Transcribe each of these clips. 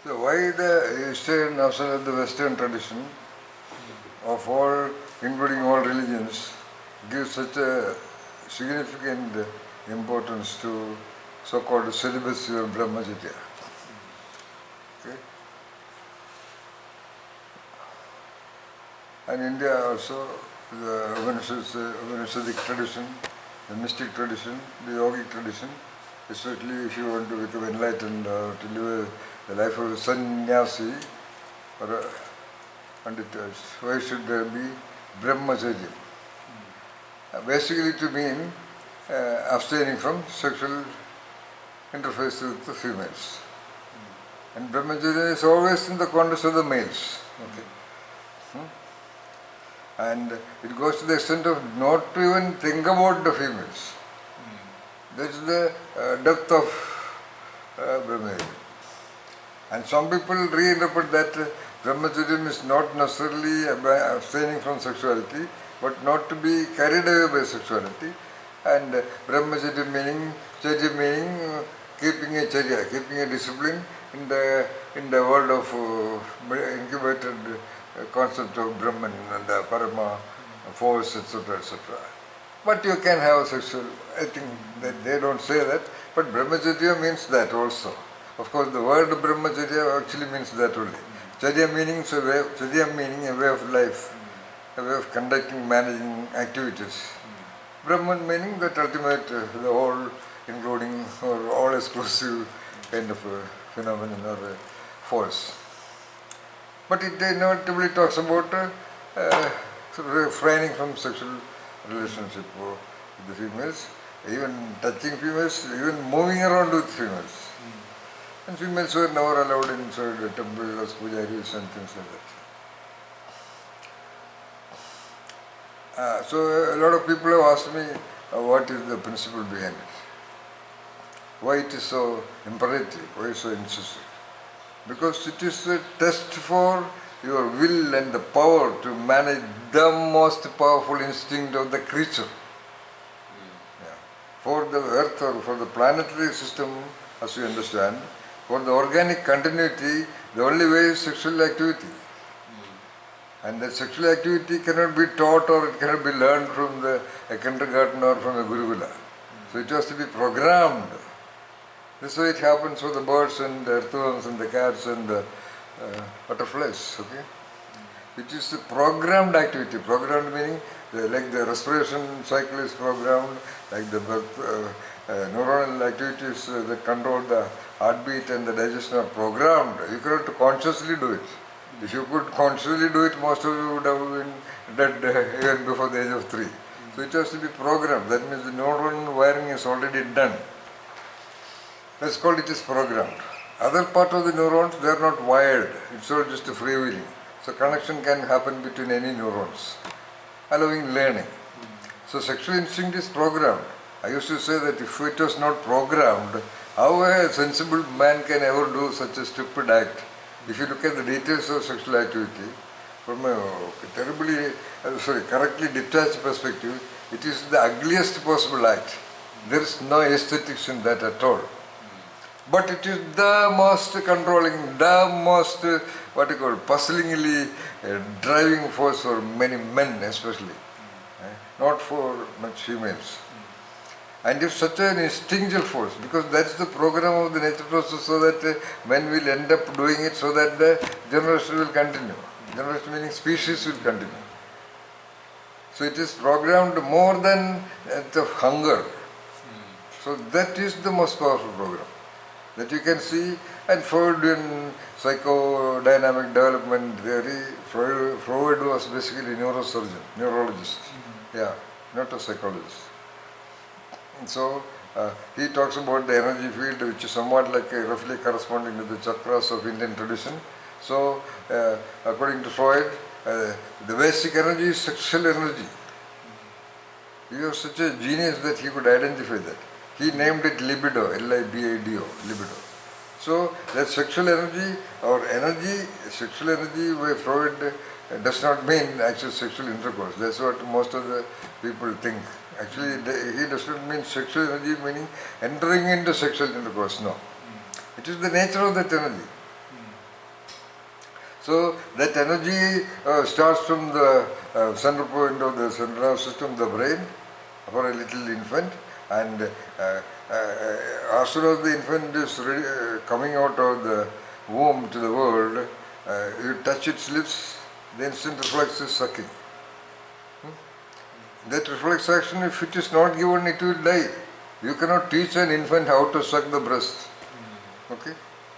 So why the Eastern, also the Western tradition of all, including all religions, gives such a significant importance to so-called celibacy or Brahmacharya? Okay? And India also, the Upanishadic tradition, the mystic tradition, the yogic tradition, especially if you want to become enlightened or to live a life of a sannyasi or a undetached, why should there be Brahmacharya? Basically to mean abstaining from sexual interface with the females. And Brahmacharya is always in the context of the males. Okay. And it goes to the extent of not to even think about the females. That's the depth of Brahmacharya. And some people reinterpret that Brahmacharya is not necessarily abstaining from sexuality, but not to be carried away by sexuality. And Brahmacharya meaning, Charya meaning keeping a Charya, keeping a discipline in the world of incubated concept of Brahman and the Parama force, etc., etc. But you can have sexual, I think that they don't say that, but Brahmacharya means that also. Of course, the word Brahmacharya actually means that only. Charya meaning a way of life, a way of conducting, managing activities. Brahman meaning that ultimate, the whole, including or all exclusive kind of a phenomenon or a force. But it inevitably talks about refraining from sexual relationship with the females, even touching females, even moving around with females. And females were never allowed inside the temple as pujaris and things like that. So a lot of people have asked me what is the principle behind it. Why it is so imperative, why so insistent. Because it is a test for your will and the power to manage the most powerful instinct of the creature. Yeah. For the earth or for the planetary system, as you understand, for the organic continuity, the only way is sexual activity. And that sexual activity cannot be taught or it cannot be learned from a kindergarten or from a gurukula. So it has to be programmed. This way it happens for the birds and the earthworms and the cats and the butterflies. Okay? It is a programmed activity. Programmed meaning like the respiration cycle is programmed, like the neuronal activities that control the heartbeat and the digestion are programmed. You cannot consciously do it. If you could consciously do it, most of you would have been dead even before the age of 3. So it has to be programmed. That means the neuron wiring is already done. That's called it is programmed. Other part of the neurons, they are not wired. It's all just a freewheeling. So connection can happen between any neurons, allowing learning. So sexual instinct is programmed. I used to say that if it was not programmed, how a sensible man can ever do such a stupid act? If you look at the details of sexual activity, from a correctly detached perspective, it is the ugliest possible act. There is no aesthetics in that at all. But it is the most controlling, the most, puzzlingly driving force for many men especially, not for much females. And it's such an instinctual force, because that's the program of the nature process, so that men will end up doing it so that the generation will continue. Generation meaning species will continue. So it is programmed more than the hunger. So that is the most powerful program that you can see. And Freud in psychodynamic development theory, Freud was basically a neurosurgeon, neurologist, not a psychologist. And so he talks about the energy field, which is somewhat like roughly corresponding to the chakras of Indian tradition. So according to Freud, the basic energy is sexual energy. He was such a genius that he could identify that. He named it libido, L-I-B-I-D-O, libido. So that sexual energy or sexual energy by Freud does not mean actual sexual intercourse. That's what most of the people think. Actually, he does not mean sexual energy meaning entering into sexual intercourse, no. It is the nature of that energy. So that energy starts from the center point of the central nervous system, the brain, for a little infant, and as soon as the infant is ready, coming out of the womb to the world, you touch its lips, the instant reflex is sucking. That reflex action, if it is not given, it will die. You cannot teach an infant how to suck the breast. Okay?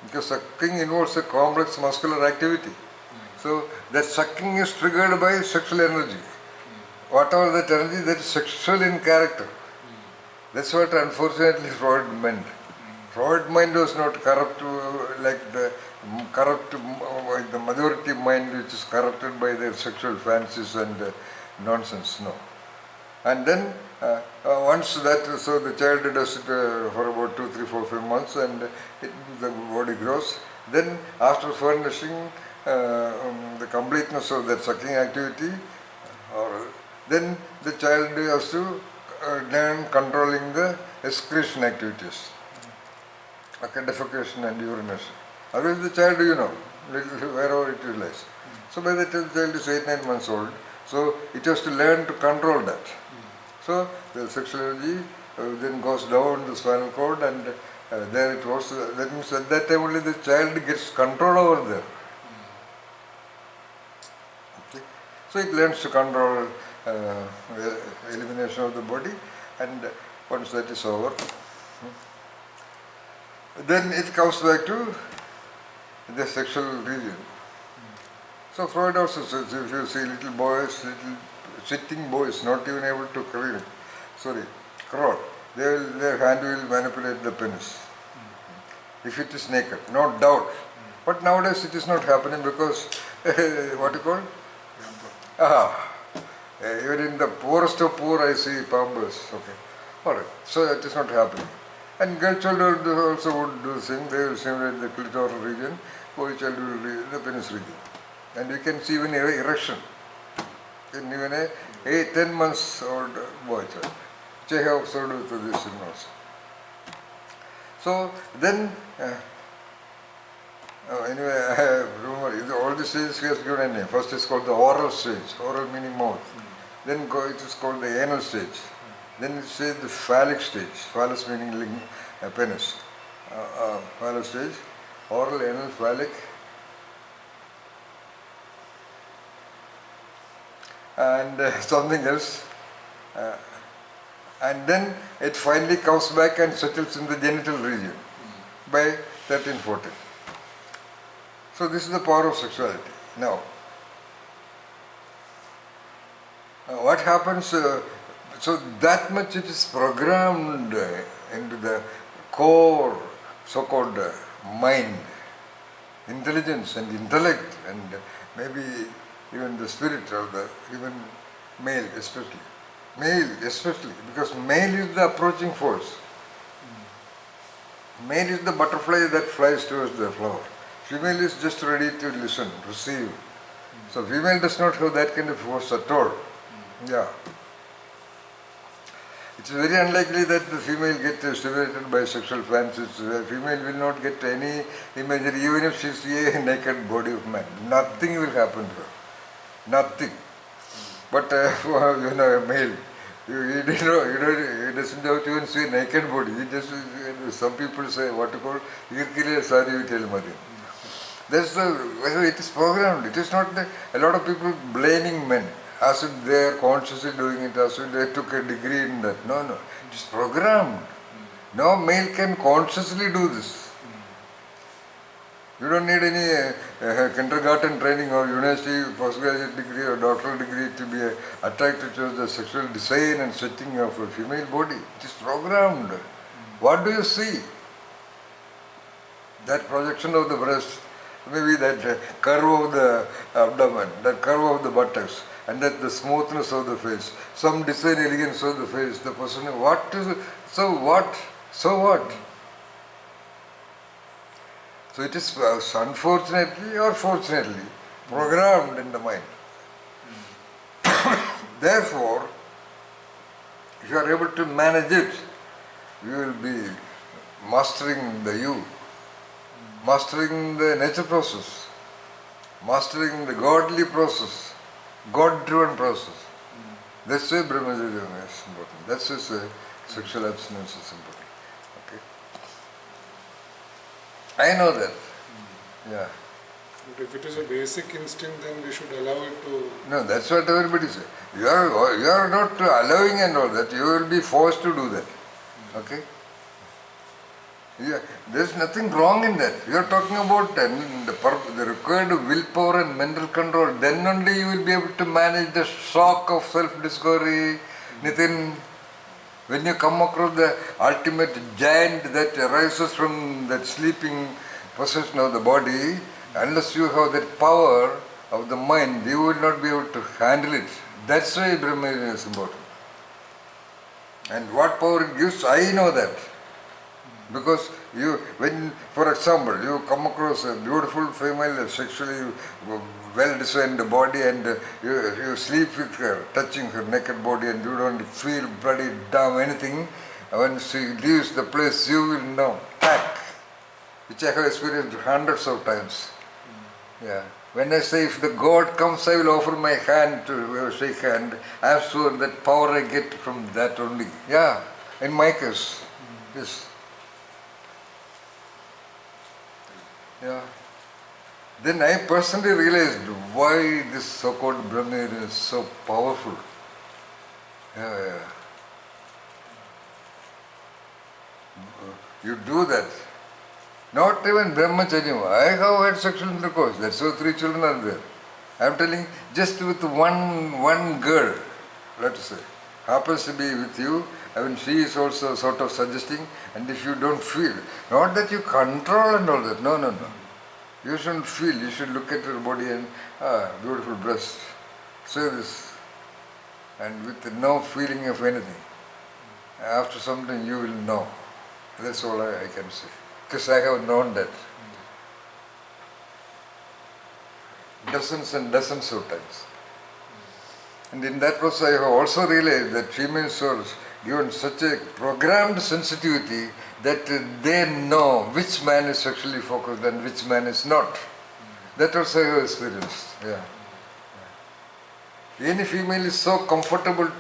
Because sucking involves a complex muscular activity. So that sucking is triggered by sexual energy. Whatever that energy, that is sexual in character. That's what unfortunately Freud meant. Freud mind was not corrupt like the the majority mind which is corrupted by their sexual fancies and nonsense. No. And then once that, so the child does it for about 2, 3, 4, 5 months, and the body grows. Then after furnishing the completeness of that sucking activity, or then the child has to learn controlling the excretion activities, okay, defecation and urination. Otherwise the child, wherever it lies. So by the time the child is 8, 9 months old, so it has to learn to control that. So the sexual energy then goes down the spinal cord, and there it was. That means at that time only the child gets control over there. Okay. So it learns to control elimination of the body, and once that is over, then it comes back to the sexual region. So Freud also says, if you see little boys, little sitting boys, not even able to crawl, their hand will manipulate the penis. If it is naked, no doubt. But nowadays it is not happening because, what you call? Even in the poorest of poor I see pampers. Okay. Alright, so that is not happening. And girl child also would do the same. They will simulate the clitoral region, boy child will be the penis region. And you can see even erection in even a 8, 10 months old boy child, which I have observed with this also. So then, anyway, I remember all the stages he has given a name. First is called the oral stage, oral meaning mouth. Then it is called the anal stage. Then it says the phallic stage, phallus meaning penis. Phallus stage, oral, anal, phallic, and something else. And then it finally comes back and settles in the genital region by 13, 14. So this is the power of sexuality. Now, what happens, so that much it is programmed into the core so-called mind, intelligence and intellect, and maybe even the spirit of the, even male especially. Male especially, because male is the approaching force. Male is the butterfly that flies towards the flower. Female is just ready to listen, receive. So female does not have that kind of force at all. Yeah. It's very unlikely that the female gets stimulated by sexual fancies. The female will not get any imagery, even if she sees a naked body of man. Nothing will happen to her. Nothing. But a male, he doesn't have to even see a naked body. He just, some people say, what you call, that's it is programmed. It is not a lot of people blaming men as if they are consciously doing it, as if they took a degree in that. No, it is programmed. No male can consciously do this. You don't need any kindergarten training or university postgraduate degree or doctoral degree to be attracted to the sexual design and setting of a female body. It is programmed. What do you see? That projection of the breast, maybe that curve of the abdomen, that curve of the buttocks, and that the smoothness of the face, some design elegance of the face, the person, what is it? So what? So what? So it is unfortunately or fortunately programmed in the mind. Therefore, if you are able to manage it, you will be mastering the you, mastering the nature process, mastering the godly process, God-driven process. That's why Brahmacharya is important. That's why sexual abstinence is important. Okay. I know that. Yeah. But if it is a basic instinct, then we should allow it to... No, that's what everybody says. You are not allowing and all that. You will be forced to do that. Okay? Yeah, there's nothing wrong in that. You are talking about the required willpower and mental control. Then only you will be able to manage the shock of self-discovery. Nitin, when you come across the ultimate giant that arises from that sleeping possession of the body, unless you have that power of the mind, you will not be able to handle it. That's why Brahmacharya is important. And what power it gives, I know that. Because when, for example, you come across a beautiful female, sexually well-designed body, and you sleep with her, touching her naked body, and you don't feel bloody damn anything, when she leaves the place, you will know, tack, which I have experienced hundreds of times. Yeah. When I say, if the God comes, I will offer my hand to shake hand, I am sure that power I get from that only. Yeah, in my case, yes. Yeah. Then I personally realized why this so-called Brahmacharya is so powerful. Yeah. You do that. Not even Brahmacharya. I have had sexual intercourse. That's why 3 children are there. I am telling, just with one girl, let us say, happens to be with you, I mean, she is also sort of suggesting, and if you don't feel, not that you control and all that, no. You shouldn't feel, you should look at her body and, beautiful breast, say this, and with no feeling of anything. After some time you will know. That's all I can say. Because I have known that. Dozens and dozens of times. And in that process I have also realized that female souls given such a programmed sensitivity that they know which man is sexually focused and which man is not. That also I have experienced. Yeah. Any female is so comfortable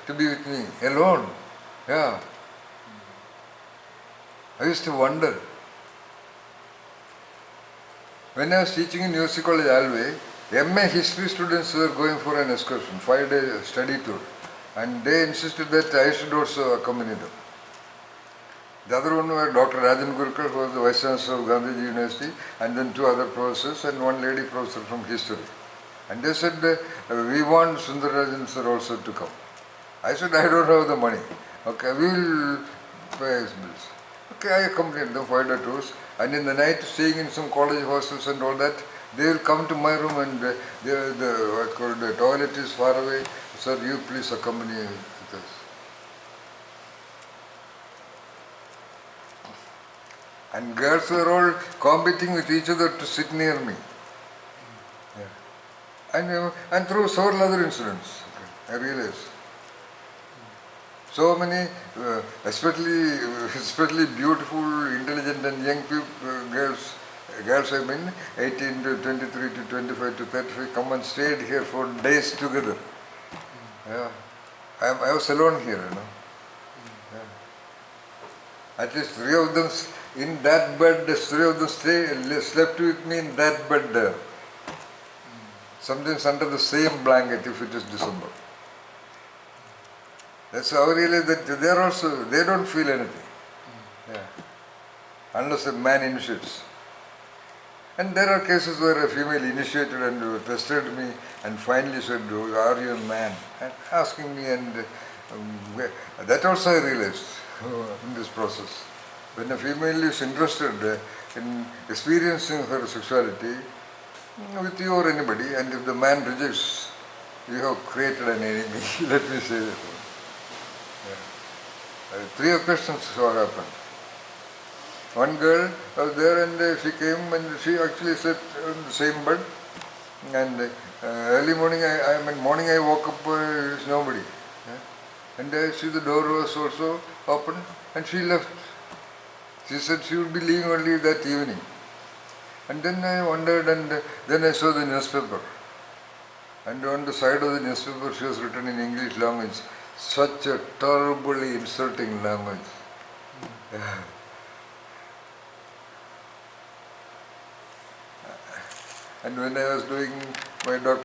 to be with me alone. Yeah. I used to wonder. When I was teaching in UC College Alway, MA history students were going for an excursion, 5-day study tour, and they insisted that I should also accompany them. The other one was Dr. Rajan Gurkar, who was the Vice Chancellor of Gandhiji University, and then 2 other professors and 1 lady professor from history. And they said, we want Sundararajan sir also to come. I said, I don't have the money. Okay, we will pay his bills. Okay, I accompanied them 5-day tours, and in the night staying in some college hostels and all that, they will come to my room and the toilet is far away. Sir, you please accompany with us. And girls were all competing with each other to sit near me. Yeah. And through several other incidents, I realized. So many, especially beautiful, intelligent and young people, girls I mean, 18 to 23 to 25 to 35, come and stayed here for days together. Yeah. I was alone here, Yeah. At least 3 of them in that bed, 3 of them slept with me in that bed there. Sometimes under the same blanket if it is December. That's how I realize that they don't feel anything. Yeah. Unless a man initiates. And there are cases where a female initiated and tested me and finally said, are you a man? And asking me, and that also I realized in this process. When a female is interested in experiencing her sexuality with you or anybody, and if the man rejects, you have created an enemy. Let me say that. Yeah. 3 occasions what happened. One girl was there and she came and she actually sat on the same bed, and early morning, morning I woke up, there is nobody. Yeah? And I see the door was also open and she left. She said she would be leaving only that evening. And then I wondered, and then I saw the newspaper. And on the side of the newspaper she was written in English language, such a terribly insulting language. And when I was doing my doctorate,